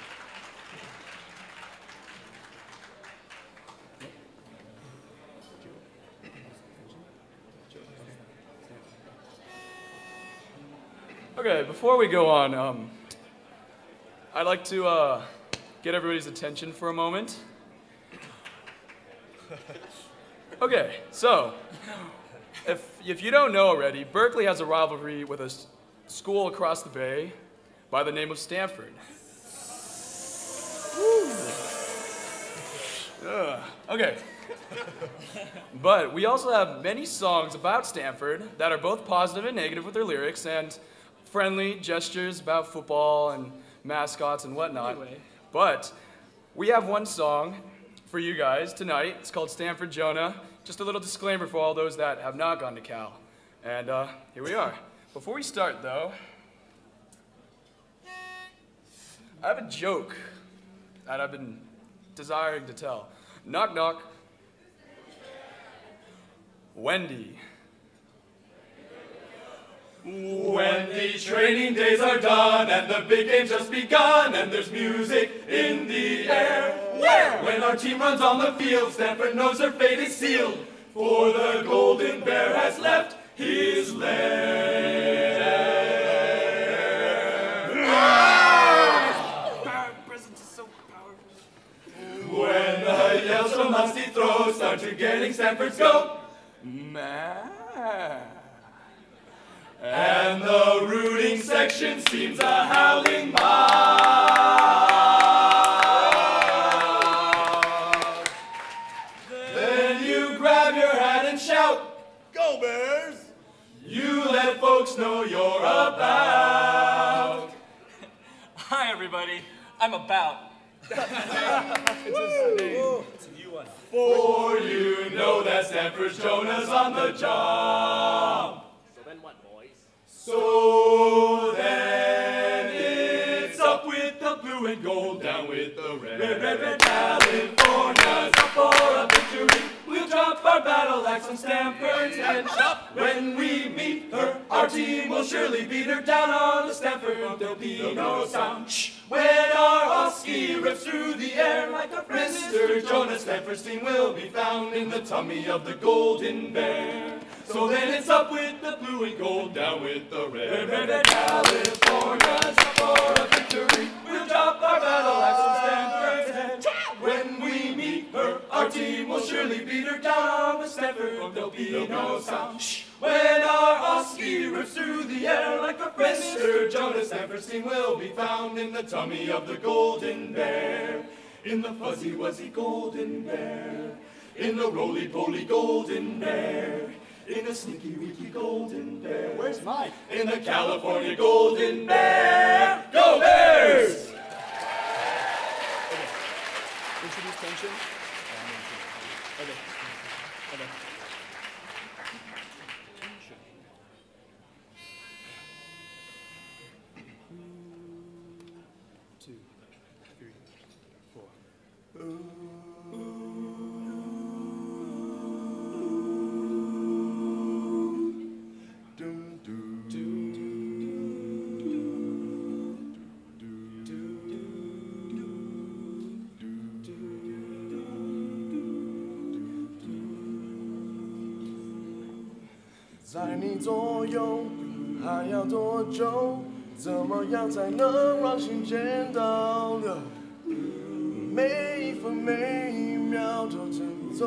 Okay, before we go on, I'd like to get everybody's attention for a moment. Okay, so if you don't know already, Berkeley has a rivalry with a school across the bay by the name of Stanford. Okay. But we also have many songs about Stanford that are both positive and negative with their lyrics and friendly gestures about football and mascots and whatnot. But we have one song for you guys tonight. It's called Stanford Jonah. Just a little disclaimer for all those that have not gone to Cal. And here we are. Before we start, though, I have a joke that I've been desiring to tell. Knock, knock. Wendy. When the training days are done and the big game's just begun and there's music in the air. Where? When our team runs on the field, Stanford knows their fate is sealed, for the Golden Bear has left his lair. Our presence is so powerful. When the yells from Musty throws start to getting Stanford's go, Man. and the rooting section seems a howling mob. Then you grab your hat and shout, "Go Bears!" You let folks know you're about. Hi, everybody. I'm about. For you know that Stanford's Jonah's on the job. So then what, boys? So then the red California's up for a victory. We'll drop our battle axe on Stanford's head. When we meet her, our team will surely beat her down on the Stanford. There'll be no sound. When our Oski rips through the air like a Mr. Jonas, Stanford's team will be found in the tummy of the golden bear. So then it's up with the blue and gold, down with the red California's up for a victory. We'll drop our battle axe on Stanford's head. When we meet her, our team will surely beat her down on the Stanford. There'll be no sound. When our Oski rips through the air like a Mr. Jonas, Stanford's team will be found in the tummy of the golden bear. In the fuzzy wuzzy golden bear. In the roly-poly golden bear. In a sneaky weaky golden bear. Where's Mike? In the California golden bear. Go Bears! Introduce tension. Okay. Okay. 2, 3, 4.在你左右还要多久？怎么样才能让心见到了？每一分每一秒都争走。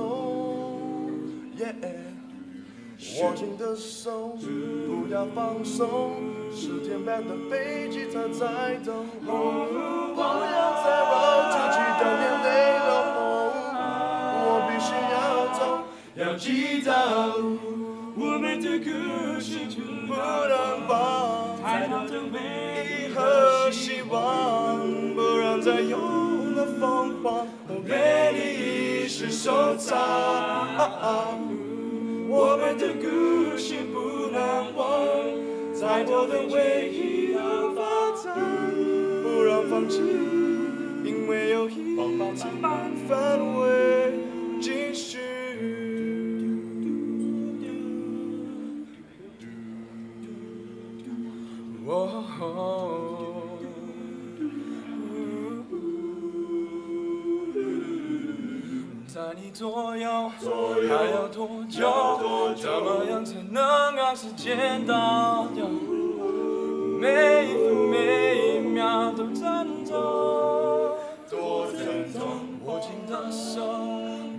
握紧的手，不要放松。10天半的飞机，它在等候。不要再让自己的眼泪流红。我必须要走，要记得。 我们的故事不能放，太多的美和希望，不让再有了疯狂，我愿意一世收藏。我们的故事不难忘，再多的回忆要发展，不让放弃，因为有一半范围继续。 在你左右还要多久？怎么样才能让时间倒流？每一分每一秒都珍重，多珍重。握紧的手，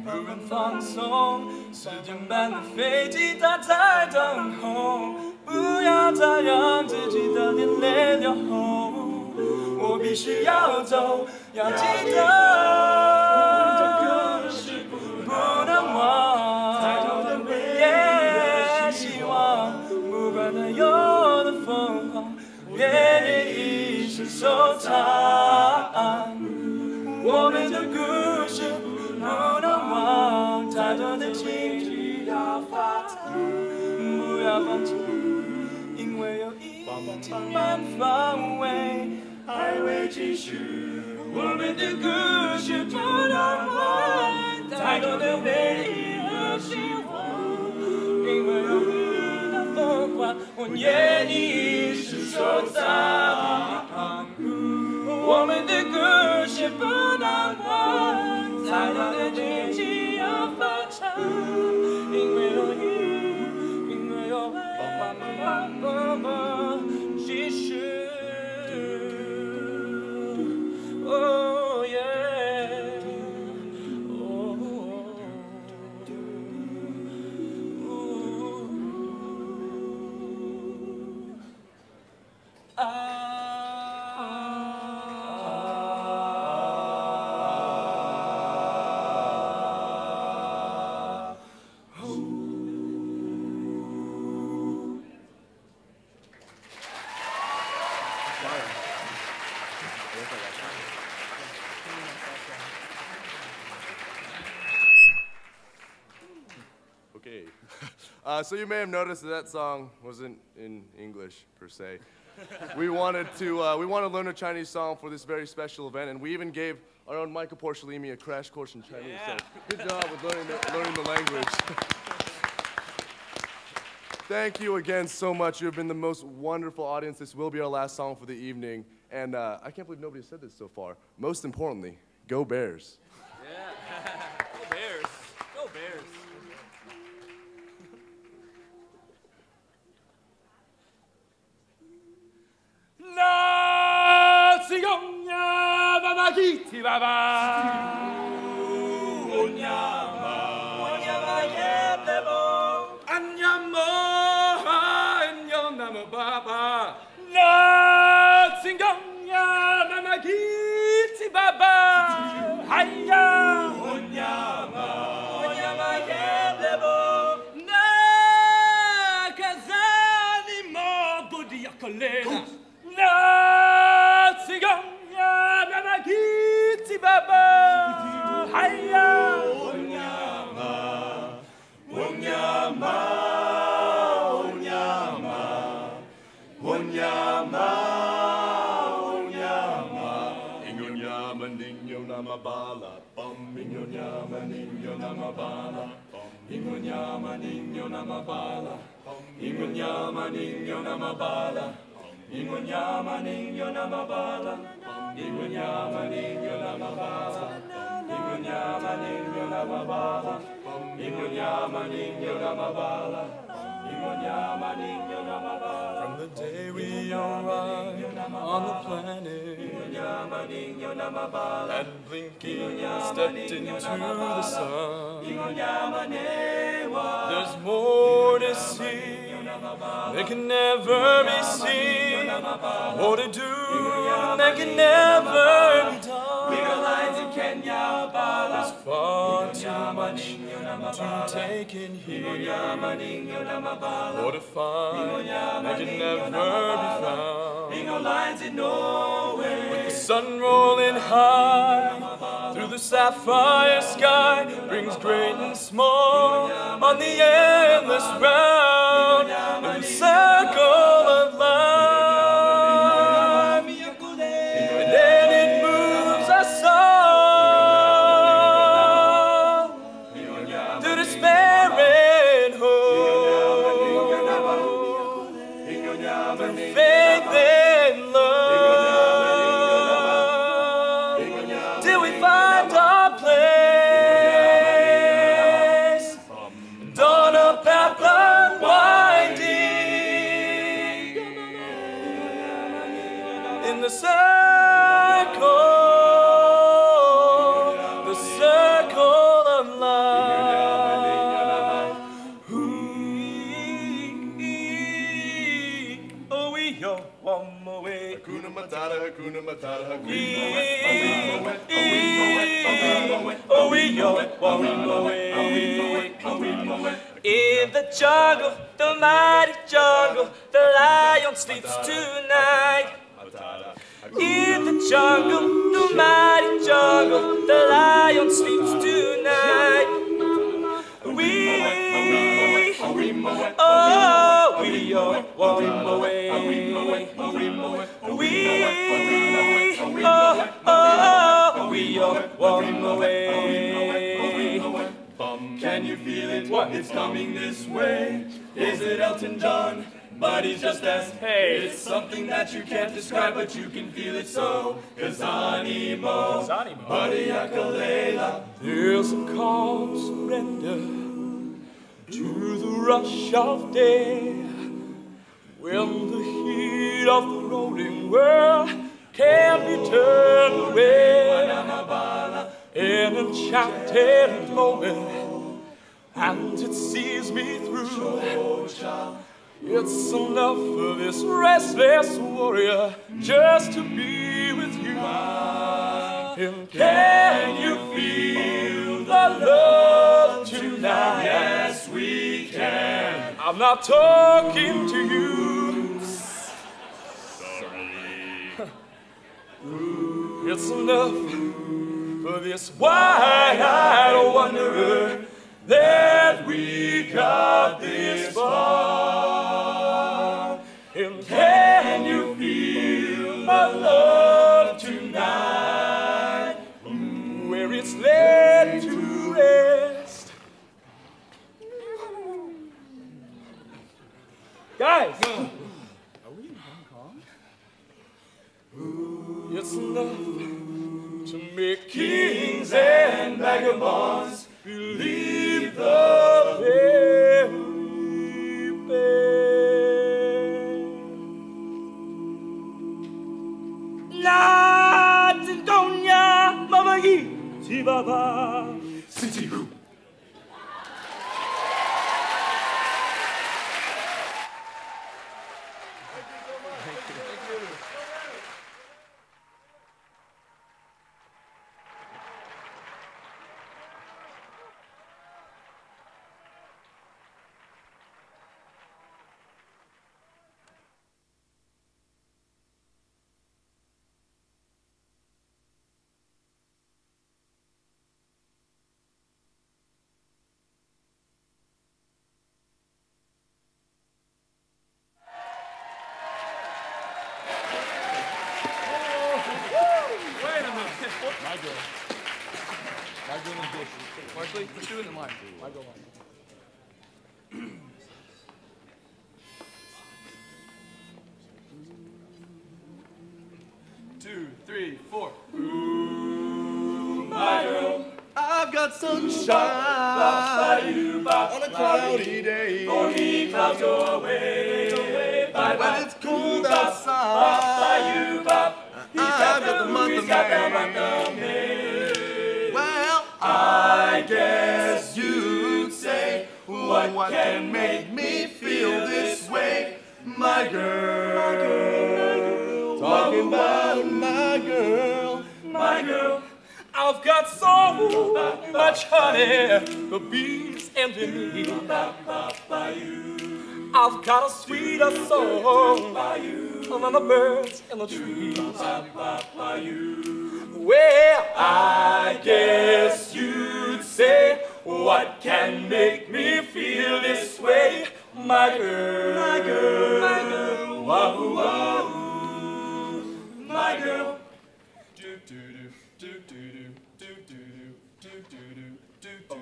不能放松。10点半的飞机，它在等候。 不要再让自己的眼泪流红，我必须要走，要记得，不能忘，太多的回忆，希望，不管它有多疯狂，愿意一生收藏。我们的故事不能忘，太多的情绪要发展，不要放弃。 因为有一半范围还未继续，我们的故事不能忘，太多的回忆和希望。因为有你的疯狂，我愿意一世收藏。我们的故事不能忘，太多的惊喜要发展。因为有你，因为有爱。 继续 ，Oh yeah， oh， Okay. So you may have noticed that song wasn't in English per se. We wanted to learn a Chinese song for this very special event, and we even gave our own Michael Porcellini a crash course in Chinese. Yeah. So good job with learning the language. Thank you again so much. You have been the most wonderful audience. This will be our last song for the evening, and I can't believe nobody has said this so far. Most importantly, go Bears. Yeah. Go Bears. Go Bears. La cigogna va magiti va va. Onyama. Onyama yedebo. Anyamo. Anyama baba. La cigogna va magiti baba. Haya. Onyama. Onyama yedebo. Na kazani mo budi yakolena. La cigogna mamagiti baba haya onyama onyama onyama onyama onyama ingonyama ninyo namabala bum ingonyama ninyo namabala bum ingonyama ninyo namabala ingonyama ninyo namabala Ingonyama ninyo namabala, ingonyama ninyo namabala, ingonyama ninyo namabala, ingonyama ninyo namabala, ingonyama ninyo namabala. From the day we arrived on the planet, and blinking stepped into the sun, there's more to see. They can never be seen, more to do, they can never be done. There's far too much to take in here, more to find, they can never be found. With the sun rolling high through the sapphire sky, brings great and small on the endless round, in the circle of life. And then it moves us all to despair and hope, through faith and love, till we find our place, dawn a path unwinding in the circle of life. Oh, we go one more way. Hakuna Matata, Hakuna Matata, Hakuna Oh, we go one more way. In the jungle, the mighty jungle, the lion sleeps tonight. In the jungle, the mighty jungle, the lion sleeps tonight. We are one away. We are one away. Can you feel it? It's coming this way. Is it Elton John? But he's just as hey. It's something that you can't describe, but you can feel it so. Kazanimo, Buddy Akalela. There's a calm surrender to the rush of day, when the heat of the rolling world can't be turned away. An enchanted moment, and it sees me through. It's enough for this restless warrior just to be with you. And can you feel the love tonight? Yes, we can. I'm not talking to you. Sorry. It's enough for this wide-eyed wanderer that we we got this far. And can you feel my love tonight? Where it's laid to rest. Guys! Are we in Hong Kong? It's enough to make kings and vagabonds believe the fairy tale. La Tintonia Mama Yi Tibaba City Group. Markley, let's do it in line. I go line. 2, 3, 4. Ooh, my girl, I've got sunshine on a cloudy day. For me, clouds go away. When it's cold outside, I've got the month of May. Well, I guess you'd say, what can make me feel this way? My girl, talking about my girl, my girl. I've got so much honey, the bees envy me. I've got a sweeter song than the birds in the trees. Well, I guess you'd say, what can make me feel this way? My girl, my girl, my girl, wahoo, wahoo, my girl. Do do do do do do do do do do do do do.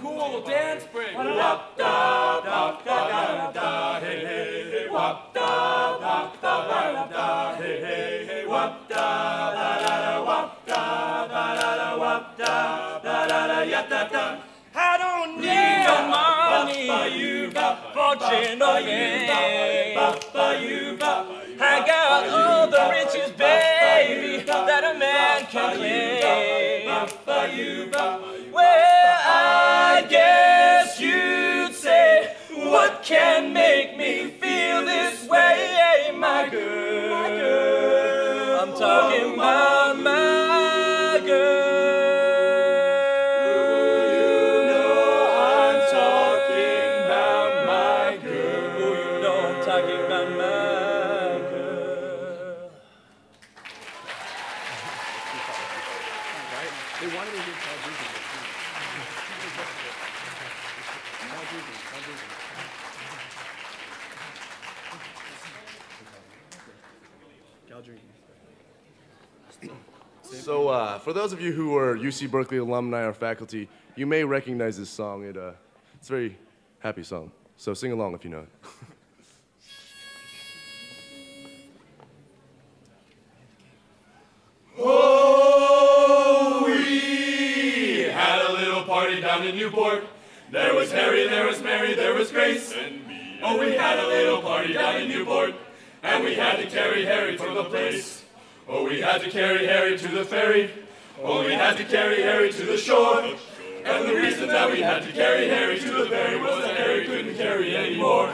Cool dance break. Wop da da da da hey hey hey. Wop da da da da hey hey hey. Wop da da da wop da da da wop da da da ya da da. I don't need no money for genuine. I got all the riches, baby, that a man can claim. Well, I guess you'd say, what can make me feel this way, my girl? My girl. I'm talking about my girl. So, for those of you who are UC Berkeley alumni or faculty, you may recognize this song. It's a very happy song. So sing along if you know it. Oh, we had a little party down in Newport. There was Harry, there was Mary, there was Grace, and me. Oh, we had a little party down in Newport, and we had to carry Harry to the place. Oh, we had to carry Harry to the ferry. Oh, we had to carry Harry to the shore. And the reason that we had to carry Harry to the ferry was that Harry couldn't carry anymore.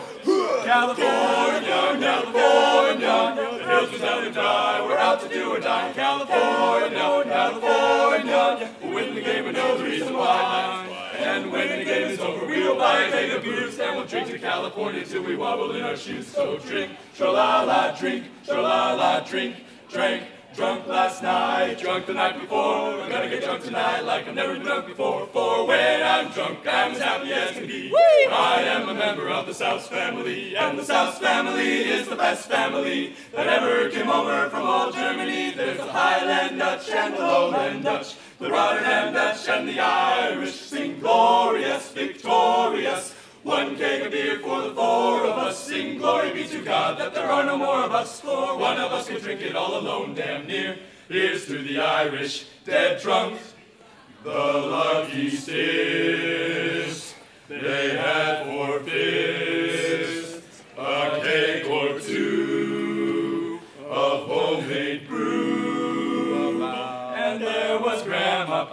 California, California, the hills are down and dry. We're out to do or die. California, California, we'll win the game and know the reason why. And when the game is over, we'll buy a keg of booze and we'll drink to California till we wobble in our shoes. So drink, tra-la-la, drink, tra-la-la, drink, drink, Drunk last night, drunk the night before. We're gonna get drunk tonight like I've never been drunk before. For when I'm drunk, I'm as happy as can be. I am a member of the South family, and the South family is the best family that ever came over from old Germany. There's the Highland Dutch and the Lowland Dutch, the Rotterdam Dutch and the Irish sing glorious, victorious. One keg of beer for the four of us, sing glory be to God that there are no more of us, for one of us can drink it all alone damn near. Here's to the Irish, dead drunk, the lucky stiffs. They had for fists a keg or two of homemade brew, and there was Grandma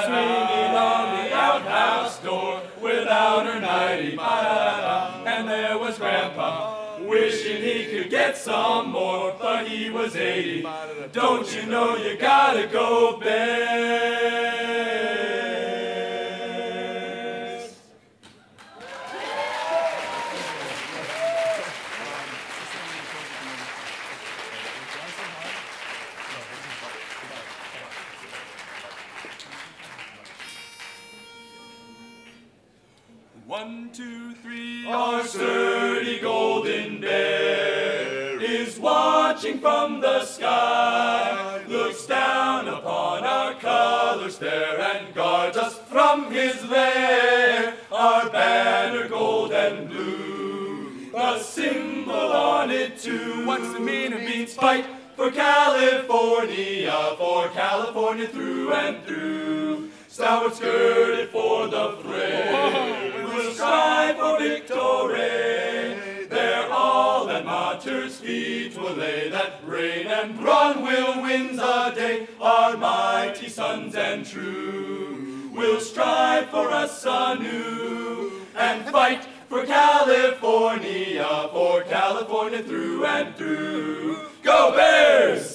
swinging on the outhouse door without her nightie, and there was Grandpa wishing he could get some more, but he was 80. Don't you know you gotta go Bears? One, two, three, our sturdy golden bear is watching from the sky, looks down upon our colors fair and guards us from his lair. Our banner gold and blue, the symbol on it too. What's the mean? It means fight for California through and through. Stalwart skirted for the fray, we'll strive for victory. There all that martyrs' feet will lay, that rain and brawn will win the day. Our mighty sons and true will strive for us anew, and fight for California through and through. Go Bears!